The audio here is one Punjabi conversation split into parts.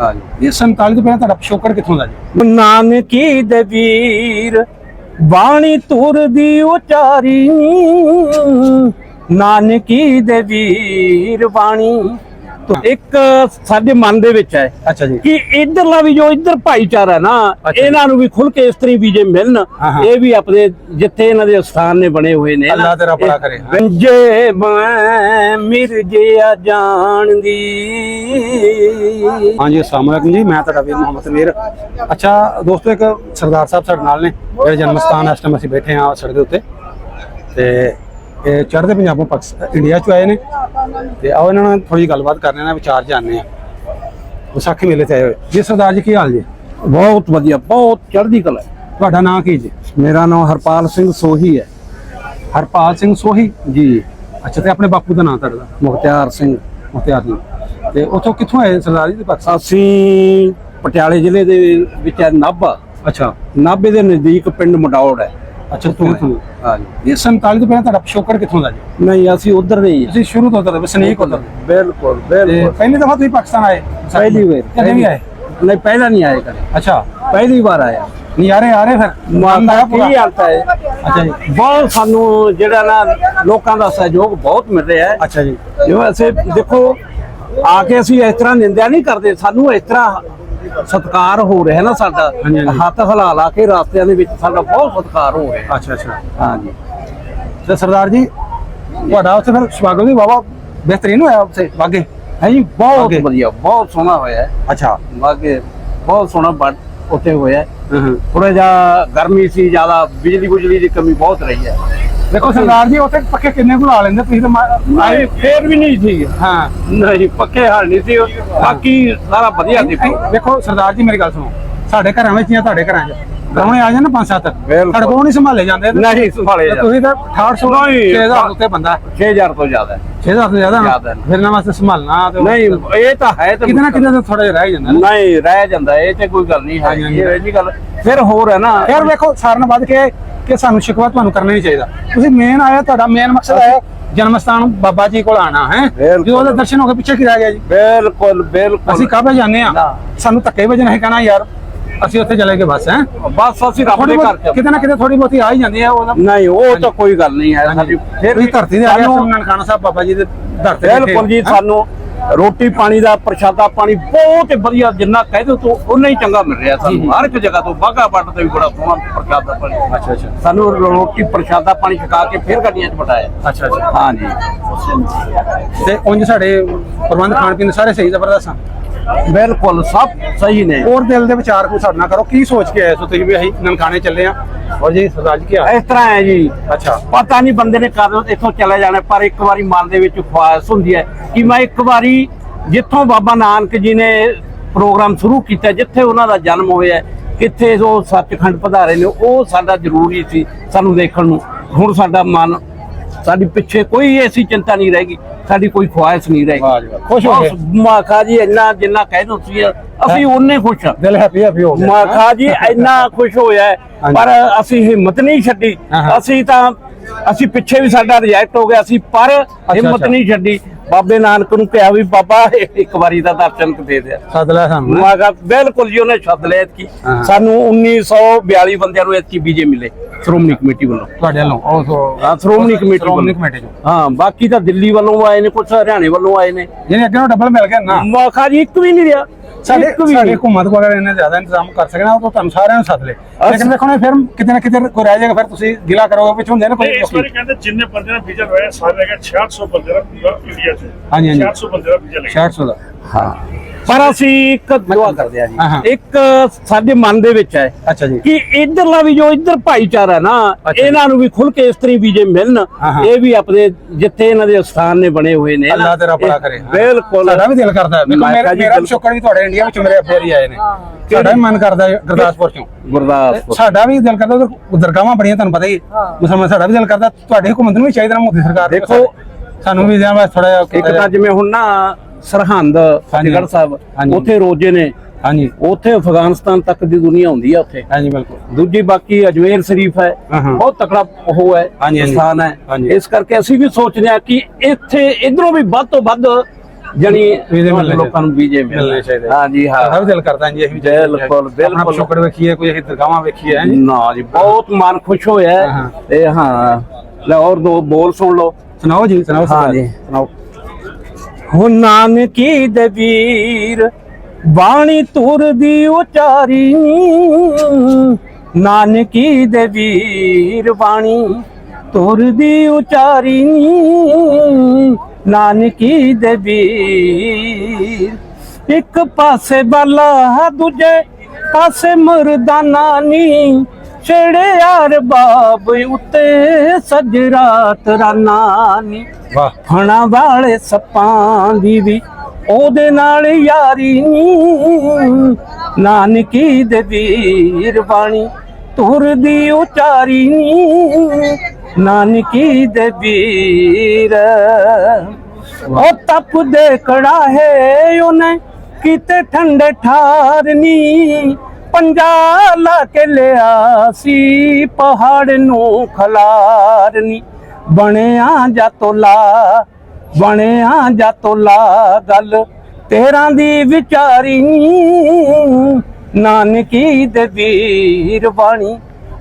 हाँ जी। ये 47 तो पहले पिछोकड़ कितों का जी? नानकी दे वीर बाणी तुर दी उचारी, नानकी दे वीर बाणी। तो एक साडे मन दे विच है अच्छा जी कि इधरला भी जो इधर भाईचारा है ना, इन्हां नूं भी खुल के इस तरह बीजे मिलन, ये भी अपने जिथे इन्हां दे स्थान ने बने हुए ने। अल्लाह तेरा भला करे। गंजे मैं मिर्जिया जान दी। हाँ जी, अस्सलाम वालेकुम जी, मैं तुहाडा वीर मोहम्मद मीर। अच्छा दोस्तों, एक सरदार साहब साडे नाल ने, मेरे जन्म स्थान इस टाइम असीं बैठे हाँ सड़क दे उत्ते ते चढ़ते पंजाबों इंडिया चो आए ने ते आओ इन्हां नाल थोड़ी गलबात करने ना, विचार जानने आ। विसाखी मेले ते आए हुए जी। सरदार जी की हाल जी? बहुत वधिया, बहुत चढ़दी कला। तुहाडा नाम की जी? मेरा नाम हरपाल सिंह सोही है। हरपाल सिंह सोही जी। अच्छा, ते अपने बापू का नाम तुहाडा? मुख्तियार सिंह। मुख्तियार सिंह। ते उत्थों कित्थों आए सरदार जी? ਅਸੀਂ ਪਟਿਆਲੇ ਜ਼ਿਲ੍ਹੇ ਦੇ ਵਿੱਚ ਹੈ ਨਾਭਾ। अच्छा, ਨਾਭੇ ਦੇ ਨਜ਼ਦੀਕ ਪਿੰਡ ਮਡੌੜ ਹੈ। अच्छा तू हाँ जी। ये 47 तो पहले तुहाडा पिछोकड़ कित्थों दा जी? नहीं, ਅਸੀਂ ਉਧਰ ਦੇ ਹੀ ਹਾਂ। ਤੁਸੀਂ ਸ਼ੁਰੂ ਤੋਂ ਉਧਰ ਵਸਨੀਕ ਉਧਰ? ਬਿਲਕੁਲ ਬਿਲकुल। ਪਹਿਲੀ ਦਫਾ ਤੁਸੀਂ ਪਾਕਿਸਤਾਨ ਆਏ? ਪਹਿਲੀ ਵਾਰ। ਕਦੇ ਵੀ ਆਏ? ਨਹੀਂ, ਪਹਿਲਾਂ ਨਹੀਂ ਆਏ ਕਦੇ। अच्छा, ਪਹਿਲੀ ਵਾਰ ਆਇਆ। ਨਜ਼ਾਰੇ ਆ ਰਹੇ ਫਿਰ? ਮਾਤਾ ਪੂਰਾ? ਕੀ ਹਾਲਤ ਹੈ? ਅੱਛਾ ਜੀ। ਬਹੁਤ ਸਾਨੂੰ ਜਿਹੜਾ ਨਾ ਲੋਕਾਂ ਦਾ ਸਹਿਯੋਗ ਬਹੁਤ ਮਿਲ ਰਿਹਾ ਹੈ। अच्छा जी। ਜਿਵੇਂ ਅਸੀਂ ਦੇਖੋ ਆ ਕੇ ਅਸੀਂ ਇਸ ਤਰ੍ਹਾਂ ਨਿੰਦਿਆ ਨਹੀਂ ਕਰਦੇ, ਸਾਨੂੰ ਇਸ ਤਰ੍ਹਾਂ ਸਤਿਕਾਰ ਹੋ ਰਿਹਾ ਨਾ ਸਾਡਾ। ਹਾਂਜੀ, ਹਾਂਜੀ। ਹੱਥ ਹਿਲਾ ਲਾ ਕੇ ਰਾਸਤਿਆਂ ਦੇ ਵਿੱਚ ਸਾਡਾ ਬਹੁਤ ਸਤਿਕਾਰ ਹੋ ਰਿਹਾ। अच्छा अच्छा। ਹਾਂ ਜੀ। ਤੇ ਸਰਦਾਰ ਜੀ ਤੁਹਾਡਾ ਉੱਥੇ ਫਿਰ ਸਵਾਗਤ ਵੀ ਵਾਵਾ ਬਿਹਤਰੀਨ ਹੋਇਆ ਉੱਥੇ ਵਾਗੇ? ਹੈ ਜੀ, ਬਹੁਤ ਵਾਗੇ। ਵਧੀਆ, ਬਹੁਤ ਸੋਹਣਾ ਹੋਇਆ ਹੈ। ਅੱਛਾ। ਵਾਗੇ ਬਹੁਤ ਸੋਹਣਾ ਬਣ ਉੱਥੇ ਹੋਇਆ ਹੈ। ਹਾਂ। ਥੋੜਾ ਜਿਹਾ ਗਰਮੀ ਸੀ, ਜ਼ਿਆਦਾ ਬਿਜਲੀ ਦੀ ਕਮੀ ਬਹੁਤ ਰਹੀ ਹੈ। ਦੇਖੋ ਸਰਦਾਰ ਜੀ ਉੱਥੇ ਪੱਕੇ ਕਿੰਨੇ ਕੁ ਲਾ ਲੈਂਦੇ ਤੁਸੀਂ? ਤਾਂ ਨਹੀਂ, ਫੇਰ ਵੀ ਨਹੀਂ ਸੀ। ਹਾਂ। ਨਹੀਂ, ਪੱਕੇ ਹਾਲ ਨਹੀਂ ਸੀ, ਬਾਕੀ ਸਾਰਾ ਵਧੀਆ ਸੀ। ਦੇਖੋ ਸਰਦਾਰ ਜੀ ਮੇਰੀ ਗੱਲ ਸੁਣੋ, ਸਾਡੇ ਘਰਾਂ ਵਿੱਚ ਜਾਂ ਤੁਹਾਡੇ ਘਰਾਂ 'ਚ ਪ੍ਰਾਹੁਣੇ ਆ ਜਾਣ ਨਾ 5-7, ਬਿਲਕੁਲ। ਸਾਡੇ ਕੋਲ ਨਹੀਂ ਸੰਭਾਲੇ ਜਾਂਦੇ। ਨਹੀਂ ਸੰਭਾਲੇ ਤੇ ਤੁਸੀਂ ਤਾਂ 6800 6000 ਉੱਤੇ ਬੰਦਾ 6000 ਤੋਂ ਜ਼ਿਆਦਾ ਹੈ। 6000 ਤੋਂ ਜ਼ਿਆਦਾ ਜ਼ਿਆਦਾ ਹੈ। ਫਿਰ ਨਾ ਵਾਸਤੇ ਸੰਭਾਲਣਾ ਤੇ ਨਹੀਂ, ਇਹ ਤਾਂ ਹੈ ਤਾਂ ਕਿਤੇ ਨਾ ਕਿਤੇ ਤਾਂ ਥੋੜਾ ਜਿਹਾ ਰਹਿ ਜਾਂਦਾ ਨਾ। ਨਹੀਂ, ਰਹਿ ਜਾਂਦਾ, ਇਹ ਤੇ ਕੋਈ ਗੱਲ ਨਹੀਂ ਹੈ। ਹਾਂਜੀ, ਹਾਂਜੀ। ਇਹ ਨਹੀਂ ਗੱਲ। ਫਿਰ ਹੋਰ ਹੈ ਨਾ, ਯਾਰ ਵੇਖੋ ਸਾਰਿਆਂ ਨਾਲੋਂ ਵੱਧ ਕੇ ਕਿ ਸਾਨੂੰ ਸ਼ਿਕਵਾ ਤੁਹਾਨੂੰ ਕਰਨਾ ਨਹੀਂ ਚਾਹੀਦਾ। ਤੁਸੀਂ ਮੇਨ ਆਇਆ, ਤੁਹਾਡਾ ਮੇਨ ਮਕਸਦ ਹੈ ਜਨਮ ਸਥਾਨ ਬਾਬਾ ਜੀ ਕੋਲ ਆਣਾ ਹੈ। ਜਦੋਂ ਉਹਦੇ ਦਰਸ਼ਨ ਹੋ ਕੇ ਪਿੱਛੇ ਕੀ ਰਹਿ ਗਿਆ ਜੀ? ਬਿਲਕੁਲ ਬਿਲਕੁਲ। ਅਸੀਂ ਕਾਹਦੇ ਜਾਂਦੇ ਆ? ਸਾਨੂੰ ਧੱਕੇ ਵਜਣਾ ਹੈ ਕਹਿਣਾ ਯਾਰ ਅਸੀਂ ਉੱਥੇ ਚਲੇ ਗਏ ਬਸ ਹੈ। ਬਸ ਅਸੀਂ ਰੱਬ ਦੇ ਘਰ ਚ ਕਿਤੇ ਨਾ ਕਿਤੇ ਥੋੜੀ ਬਹੁਤੀ ਆ ਹੀ ਜਾਂਦੀ ਹੈ। ਉਹਦਾ ਨਹੀਂ, ਉਹ ਤਾਂ ਕੋਈ ਗੱਲ ਨਹੀਂ ਹੈ ਸਾਡੀ। ਫਿਰ ਵੀ ਧਰਤੀ ਦੇ ਆ ਗਿਆ ਨਨਕਾਣਾ ਸਾਹਿਬ ਬਾਬਾ ਜੀ ਦੇ ਦਰ ਤੇ। ਬਿਲਕੁਲ ਜੀ, ਸਾਨੂੰ ਰੋਟੀ ਪਾਣੀ ਦਾ ਪ੍ਰਸ਼ਾਦਾ ਪਾਣੀ ਬਹੁਤ ਵਧੀਆ, ਜਿੰਨਾ ਕਹਿ ਦਿਓ ਤੋਂ ਉਨਾ ਹੀ ਚੰਗਾ ਮਿਲ ਰਿਹਾ ਸਾਨੂੰ। ਹਰ ਇੱਕ ਜਗ੍ਹਾ ਤੋਂ ਬਾਗਾ ਬੱਟ ਤੇ ਵੀ ਬੜਾ ਸੋਹਣਾ ਪ੍ਰਸ਼ਾਦਾ ਪਾਣੀ। ਅੱਛਾ ਅੱਛਾ। ਸਾਨੂੰ ਰੋਟੀ ਪ੍ਰਸ਼ਾਦਾ ਪਾਣੀ ਛਕਾ ਕੇ ਫਿਰ ਗੱਡੀਆਂ 'ਚ ਬਿਠਾਇਆ। ਅੱਛਾ ਅੱਛਾ। ਹਾਂ ਜੀ। ਤੇ ਉਂਝ ਸਾਡੇ ਪ੍ਰਬੰਧ ਖਾਣ ਪੀਣ ਦੇ ਸਾਰੇ ਸਹੀ ਜ਼ਬਰਦਸਤ ਹਨ? ਬਿਲਕੁਲ ਸਭ ਸਹੀ ਨੇ। ਹੋਰ ਦਿਲ ਦੇ ਵਿਚਾਰ ਕੋਈ ਸਾਡੇ ਨਾਲ ਕਰੋ, ਕੀ ਸੋਚ ਕੇ ਆਏ ਸੋ ਤੁਸੀਂ ਵੀ ਅਸੀਂ ਨਨਕਾਣੇ ਚੱਲੇ ਆ? ਔਰ ਜੀ ਸਰਦਾਰ ਜੀ ਕੀ ਹਾਲ? ਇਸ ਤਰ੍ਹਾਂ ਹੈ ਜੀ, ਅੱਛਾ। ਪਤਾ ਨਹੀਂ ਬੰਦੇ ਨੇ ਕਦੋਂ ਇੱਥੋਂ ਚਲੇ ਜਾਣਾ, ਪਰ ਇੱਕ ਵਾਰੀ ਮਨ ਦੇ ਵਿੱਚ ਖੁਆਇਸ਼ ਹੁੰਦੀ ਹੈ ਕਿ ਮੈਂ ਇੱਕ ਵਾਰੀ ਜਿੱਥੋਂ ਬਾਬਾ ਨਾਨਕ ਜੀ ਨੇ ਪ੍ਰੋਗਰਾਮ ਸ਼ੁਰੂ ਕੀਤਾ, ਜਿੱਥੇ ਉਹਨਾਂ ਦਾ ਜਨਮ ਹੋਇਆ, ਕਿੱਥੇ ਉਹ ਸੱਚਖੰਡ ਪਧਾਰੇ ਨੇ, ਉਹ ਸਾਡਾ ਜ਼ਰੂਰੀ ਸੀ ਸਾਨੂੰ ਦੇਖਣ ਨੂੰ। ਹੁਣ ਸਾਡਾ ਮਨ, ਸਾਡੀ ਪਿੱਛੇ ਕੋਈ ਐਸੀ ਚਿੰਤਾ ਨਹੀਂ ਰਹੇਗੀ, ਸਾਡੀ ਕੋਈ ਖੁਆਇਸ਼ ਨਹੀਂ ਰਹੇਗੀ। ਖੁਸ਼ ਹੋ ਗਏ? ਮਾਖਾ ਜੀ ਇੰਨਾ ਜਿੰਨਾ ਕਹਿ ਦੋ ਤੁਸੀਂ, ਅਸੀਂ ਉਹਨੇ ਖੁਸ਼ ਹਾਂ। ਦਿਲ ਹੈਪੀ ਹੈਪੀ ਹੋ ਗਿਆ। ਮਾਖਾ ਜੀ ਇੰਨਾ ਖੁਸ਼ ਹੋਇਆ ਹੈ, ਪਰ ਅਸੀਂ ਹਿੰਮਤ ਨਹੀਂ ਛੱਡੀ। ਅਸੀਂ ਪਿੱਛੇ ਵੀ ਸਾਡਾ ਰਿਜੈਕਟ ਹੋ ਗਿਆ ਸੀ, ਪਰ ਹਿੰਮਤ ਨਹੀਂ ਛੱਡੀ। ਬਾਬੇ ਨਾਨਕ ਨੂੰ ਕਿਹਾ ਵੀ ਬਾਬਾ ਇੱਕ ਵਾਰੀ ਦਾ ਦਰਸ਼ਨ ਦੇ ਦੇ। ਸੱਦ ਲਿਆ ਸਾਨੂੰ? ਮੈਂ ਕਿਹਾ ਬਿਲਕੁਲ ਜੀ, ਉਹਨੇ ਸੱਦ ਲਿਆ। ਸਾਨੂੰ 1942 ਬੰਦਿਆਂ ਨੂੰ ਐਤਕੀ ਵੀਜ਼ੇ ਮਿਲੇ ਸ਼੍ਰੋਮਣੀ ਕਮੇਟੀ ਵੱਲੋਂ। ਤੁਹਾਡੇ ਵੱਲੋਂ? ਹਾਂ, ਸ਼੍ਰੋਮਣੀ ਕਮੇਟੀ ਚੋਂ। ਹਾਂ, ਬਾਕੀ ਤਾਂ ਦਿੱਲੀ ਵੱਲੋਂ ਆਏ ਨੇ, ਕੁਛ ਹਰਿਆਣੇ ਵੱਲੋਂ ਆਏ ਨੇ। ਜਿਹਨੇ ਅੱਗੇ ਨੂੰ ਡਬਲ ਮਿਲ ਗਿਆ ਨਾ। ਮੈਂ ਕਿਹਾ ਜੀ ਇੱਕ ਵੀ ਨਹੀਂ ਰਿਹਾ। ਸਾਡੇ ਘੁੰਮਤ ਵਗੈਰਾ ਇਹਨੇ ਜ਼ਿਆਦਾ ਇੰਤਜ਼ਾਮ ਕਰ ਸਕਣਾ, ਉਹ ਤੁਹਾਨੂੰ ਸਾਰਿਆਂ ਨੂੰ ਸੱਦ ਲੈ। ਲੇਕਿਨ ਦੇਖੋ ਨਾ, ਫਿਰ ਕਿਤੇ ਨਾ ਕਿਤੇ ਕੋਈ ਰਹਿ ਜਾਏਗਾ, ਫਿਰ ਤੁਸੀਂ ਗਿਲਾ ਕਰੋਗੇ ਪਿੱਛੋਂ ਹੁੰਦੇ ਨਾ ਕੋਈ। ਇਸ ਵਾਰੀ ਕਹਿੰਦੇ ਜਿੰਨੇ ਬੰਦੇ ਦਾ ਵੀਜ਼ਾ ਲਵਾਇਆ ਸਾਰੇ ਹੈਗਾ 6600 ਬੰਦੇ ਦਾ ਪੂਰਾ ਇੰਡੀਆ 'ਚ। ਹਾਂਜੀ ਹਾਂਜੀ, 6600 ਬੰਦੇ ਦਾ ਵੀਜ਼ਾ ਲੱਗਿਆ। 6600 ਦਾ। ਹਾਂ, ਪਰ ਅਸੀਂ ਇੱਕ ਦੁਆ ਕਰਦੇ ਆ ਹਾਂ, ਹਾਂ। ਜੀ, ਇੱਕ ਸਾਡੇ ਮਨ ਦੇ ਵਿੱਚ ਹੈ ਅੱਛਾ ਜੀ। ਕਿ ਇਧਰਲਾ ਵੀ ਜੋ ਇਧਰ ਭਾਈਚਾਰਾ ਹੈ ਨਾ, ਇਹਨਾਂ ਨੂੰ ਵੀ ਖੁੱਲ ਕੇ ਇਸ ਤਰ੍ਹਾਂ ਵੀਜ਼ੇ ਮਿਲਣ। ਇਹ ਵੀ ਆਪਣੇ ਜਿੱਥੇ ਇਹਨਾਂ ਦੇ ਸਥਾਨ ਨੇ ਬਣੇ ਹੋਏ ਨੇ। ਅੱਲਾਹ ਤੇਰਾ ਭਲਾ ਕਰੇ। ਬਿਲਕੁਲ, ਸਾਡਾ ਵੀ ਦਿਲ ਕਰਦਾ ਹੈ। ਮੇਰਾ ਸ਼ੁਕਰ ਵੀ ਤੁਹਾਡੇ ਇੰਡੀਆ ਵਿੱਚ ਮੇਰੇ ਅੱਬੇ ਹੀ ਆਏ ਨੇ। ਸਾਡਾ ਵੀ ਮਨ ਕਰਦਾ ਹੈ ਗੁਰਦਾਸਪੁਰ ਚੋਂ। ਗੁਰਦਾਸਪੁਰ ਸਾਡਾ ਵੀ ਦਿਲ ਕਰਦਾ, ਉਧਰ ਦਰਗਾਹਾਂ ਬੜੀਆਂ ਤੁਹਾਨੂੰ ਪਤਾ ਹੀ ਮੁਸਲਮਾਨ। ਸਾਡਾ ਵੀ ਦਿਲ ਕਰਦਾ, ਤੁਹਾਡੇ ਹੁਕੂਮਤ ਨੂੰ ਵੀ ਚਾਹੀਦਾ ਮੋਦੀ ਸਰਕਾਰ। ਦੇਖੋ ਸਾਨੂੰ ਵੀ ਜਿਵੇਂ ਥੋੜਾ ਜਿਹਾ ਇੱਕ ਤਾਂ ਜਿਵੇਂ ਹੁਣ ਨਾ ਸਰਹੰਦ ਫਤਿਹਗੜ੍ਹ ਸਾਹਿਬ, ਉੱਥੇ ਰੋਜ਼ੇ ਨੇ। ਹਾਂਜੀ, ਉੱਥੇ ਅਫਗਾਨਿਸਤਾਨ ਤੱਕ ਦੀ ਦੁਨੀਆ ਹੁੰਦੀ ਹੈ ਉੱਥੇ। ਹਾਂਜੀ ਬਿਲਕੁਲ। ਦੂਜੀ ਬਾਕੀ ਅਜਮੇਰ ਸ਼ਰੀਫ ਹੈ, ਬਹੁਤ ਤਕੜਾ ਉਹ ਹੈ ਸਥਾਨ ਹੈ। ਇਸ ਕਰਕੇ ਅਸੀਂ ਵੀ ਸੋਚਦੇ ਹਾਂ ਕਿ ਇੱਥੇ ਇਧਰੋਂ ਵੀ ਵੱਧ ਤੋਂ ਵੱਧ ਜਣੀ ਵੀਜ਼ੇ ਮਿਲਣੇ ਲੋਕਾਂ ਨੂੰ ਵੀਜ਼ੇ ਮਿਲਣੇ ਚਾਹੀਦੇ। ਹਾਂ ਜੀ ਹਾਂ ਸਾਡਾ ਵੀ ਦਿਲ ਕਰਦਾ ਜੀ, ਅਸੀਂ ਵੀ ਬਿਲਕੁਲ, ਆਪਣਾ ਬਿਲਕੁਲ। ਪਿਛੋਕੜ ਵੇਖੀਏ, ਕੋਈ ਅਸੀਂ ਦਰਗਾਹਾਂ ਵੇਖੀਏ ਹੈ ਜੀ। ਨਾ ਜੀ ਬਹੁਤ ਮਨ ਖੁਸ਼ ਹੋਇਆ ਹੈ। ਹਾਂ। ਤੇ ਹਾਂ ਲੈ ਹੋਰ ਦੋ ਬੋਲ ਸੁਣ ਲਓ। ਸੁਣਾਓ ਜੀ, ਸੁਣਾਓ ਹਾਂ ਸਰਦਾਰ ਜੀ। ਸੁਣਾਓ। ਹੋ ਨਾਨਕੀ ਦੇ ਵੀਰ ਬਾਣੀ ਤੁਰ ਦੀ ਉਚਾਰੀ, ਨਾਨਕੀ ਦੇ ਵੀਰ ਬਾਣੀ ਤੁਰ ਦੀ ਉਚਾਰੀ, ਨਾਨਕੀ ਦੇ ਵੀਰ ਇੱਕ ਪਾਸੇ ਬਾਲਾ ਦੂਜੇ ਪਾਸੇ ਮਰਦਾਨਾ ਨੀ, ਛੇੜੇ ਯਾਰ ਬਾਬ ਉੱਤੇ ਸਜਰਾਤ ਰਾਨਾ ਨੀ, ਵਾਹ ਫਣਾ ਵਾਲੇ ਸੱਪਾਂ ਦੀ ਵੀ ਉਹਦੇ ਨਾਲ ਯਾਰੀ, ਨਾਨਕੀ ਦੇ ਵੀਰ ਬਾਣੀ ਤੁਰ ਦੀ ਉਚਾਰੀ, ਨਾਨਕੀ ਦੇ ਵੀਰ ਉਹ ਤਪ ਦੇ ਕੜਾਹੇ ਉਹਨੇ ਕਿਤੇ ਠੰਡੇ ਠਾਰਨੀ, ਪੰਜਾ ਲਾ ਕੇ ਲਿਆ ਸੀ ਪਹਾੜ ਨੂੰ ਖਲਾਰਨੀ, ਬਣਿਆ ਜਾਤੋਲਾ ਬਣਿਆ ਜਾਤੋਲਾ ਗੱਲ ਤੇਰਾਂ ਦੀ ਵਿਚਾਰੀ, ਨਾਨਕੀ ਦੇ ਵੀਰ ਬਾਣੀ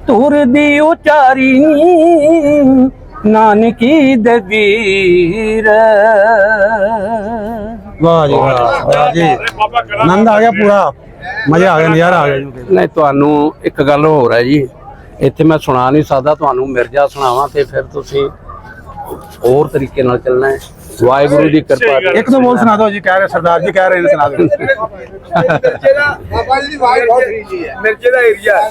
ਤੁਰ ਦੀ ਉਚਾਰੀ, ਨਾਨਕੀ ਦੇ ਵੀਰ। ਵਾਹ ਜੀ ਵਾਹ, ਵਾਹ ਜੀ, ਬਾਬਾ ਕਲਾ ਆਨੰਦ ਆ ਗਿਆ ਪੂਰਾ, ਮਜ਼ਾ ਆ ਗਿਆ, ਨਜ਼ਾਰਾ ਆ ਗਿਆ ਜੀ। ਨਹੀਂ ਤੁਹਾਨੂੰ ਇੱਕ ਗੱਲ ਹੋਰ ਹੈ ਜੀ, ਇੱਥੇ ਮੈਂ ਸੁਣਾ ਨਹੀਂ ਸਕਦਾ, ਤੁਹਾਨੂੰ ਮਿਰਜ਼ਾ ਸੁਣਾਵਾਂ ਤੇ ਫਿਰ ਤੁਸੀਂ ਹੋਰ ਤਰੀਕੇ ਨਾਲ ਚੱਲਣਾ ਹੈ। ਵਾਹਿਗੁਰੂ ਦੀ ਕਿਰਪਾ। ਇੱਕ ਦੋ ਬੋਲ ਸੁਣਾ ਦਿਓ ਜੀ, ਕਹਿ ਰਹੇ ਸਰਦਾਰ ਜੀ ਕਹਿ ਰਹੇ ਨੇ, ਸੁਣਾ ਦਿਓ। ਮਿਰਚੇ ਦਾ ਬਾਬਾ ਜੀ ਦੀ ਆਵਾਜ਼ ਬਹੁਤ ਰੀਜੀ ਹੈ, ਮਿਰਚੇ ਦਾ ਏਰੀਆ ਹੈ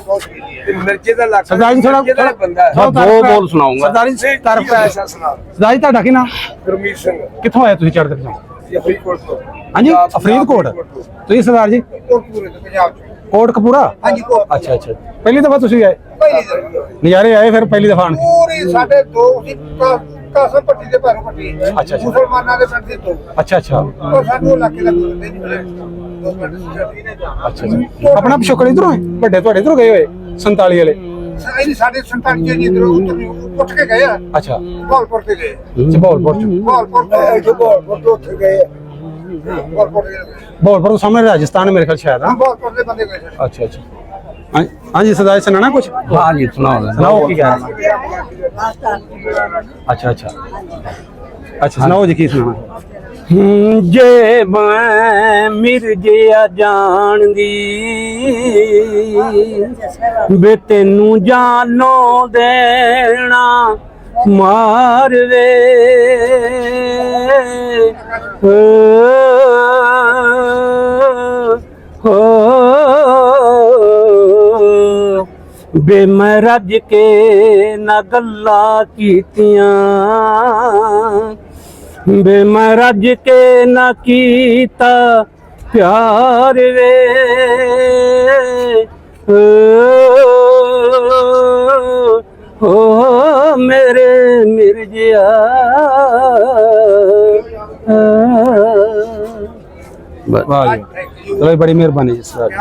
ਤੇ ਮਿਰਚੇ ਦਾ ਇਲਾਕਾ, ਸਰਦਾਰ ਜੀ ਥੋੜਾ ਮਿਰਚੇ ਦਾ ਬੰਦਾ ਹੈ। ਮੈਂ ਦੋ ਬੋਲ ਸੁਣਾਉਂਗਾ। ਸਰਦਾਰ ਜੀ ਤਾਰਫ ਐਸਾ ਸੁਣਾ ਸਰਦਾਰ ਜੀ ਤੁਹਾਡਾ ਕੀ ਨਾਮ, ਗੁਰਮੀਤ ਸਿੰਘ ਕਿੱਥੋਂ ਆਏ ਤੁਸੀਂ ਚੜ੍ਹਦੇ ਤੋਂ? ਇਹ ਫਰੀਦਕੋਟ ਤੋਂ। ਹਾਂਜੀ ਫਰੀਦਕੋਟ। ਤੁਸੀਂ ਸਰਦਾਰ ਜੀ ਕੋਟਕਪੂਰੇ ਤੋਂ ਪੰਜਾਬ ਤੋਂ। ਕੋਟਕਪੂਰਾ? ਹਾਂਜੀ ਕੋਟ ਅੱਛਾ ਅੱਛਾ, ਪਹਿਲੀ ਦਫਾ ਤੁਸੀਂ ਆਏ? ਪਹਿਲੀ ਦਫਾ ਨਜ਼ਾਰੇ ਆਏ ਫਿਰ ਪਹਿਲੀ ਦਫਾ ਆਣ ਕੇ? ਪੂਰੀ ਸਾਡੇ ਦੋ ਸੀ ਕਾਸਮ ਪੱਟੀ ਦੇ ਭੈਰੋ ਪੱਟੀ, ਅੱਛਾ। ਮੁਸਲਮਾਨਾਂ ਦੇ ਪਿੰਡ ਦੇ ਤੋਂ, ਅੱਛਾ ਅੱਛਾ ਔਰ ਸਾਨੂੰ ਇਲਾਕੇ ਦਾ ਕੋਈ ਨਹੀਂ ਮਿਲਿਆ। ਦੋ ਪਿੰਡ ਸੀ। ਅੱਛਾ ਅੱਛਾ, ਆਪਣਾ ਪਿਛੋਕੜ ਇਧਰੋਂ ਹੈ, ਵੱਡੇ ਤੁਹਾਡੇ ਇਧਰੋਂ ਗਏ ਹੋਏ 47 ਵਾਲੇ? ਇਹਦੀ ਸਾਡੇ 47 ਜੀ ਇਧਰੋਂ ਉੱਠ ਕੇ ਗਏ ਆ, ਅੱਛਾ, ਬਹਾਲਪੁਰ ਤੇ ਗਏ, ਬਹਾਲਪੁਰ ਚ? ਬਹਾਲਪੁਰ ਤੋਂ ਬਹਾਲਪੁਰ ਤੋਂ ਉੱਥੇ ਗਏ, ਬਹਾਲਪੁਰ ਦੇ ਗਏ। ਬਹਾਲਪੁਰ ਤੋਂ ਸਾਹਮਣੇ ਰਾਜਸਥਾਨ ਮੇਰੇ ਖਿਆਲ ਸ਼ਾਇਦ। ਹਾਂ ਬਹਾਲਪੁਰ ਦੇ ਬੰਦੇ ਗਏ ਸਾਡੇ। ਅੱਛਾ ਅੱਛਾ, ਹਾਂਜੀ ਸਰਦਾਰ ਜੀ ਸੁਣਾਣਾ ਕੁਝ? ਹਾਂ ਜੀ ਸੁਣਾਓ। ਸੁਣਾਓ ਕੀ ਕਹਿ ਰਹੇ? ਅੱਛਾ ਅੱਛਾ ਅੱਛਾ, ਸੁਣਾਓ ਜੀ ਕੀ ਸੁਣਾਣਾ? ਜੇ ਮੈਂ ਮਿਰਜਿਆ ਜਾਣਦੀ ਵੇ ਤੈਨੂੰ ਜਾਨੋਂ ਦੇਣਾ ਮਾਰ ਵੇ, ਬੇ ਮੈਂ ਰੱਜ ਕੇ ਨਾ ਗੱਲਾਂ ਕੀਤੀਆਂ, ਬੇ ਮੈਂ ਰੱਜ ਕੇ ਨਾ ਕੀਤਾ ਪਿਆਰ ਵੇ, ਹੋ ਮੇਰੇ ਮਿਰਜਿਆ। ਵਾਹ ਜੀ, ਚਲੋ ਬੜੀ ਮਿਹਰਬਾਨੀ ਜੀ ਸਰਦਾਰ ਜੀ।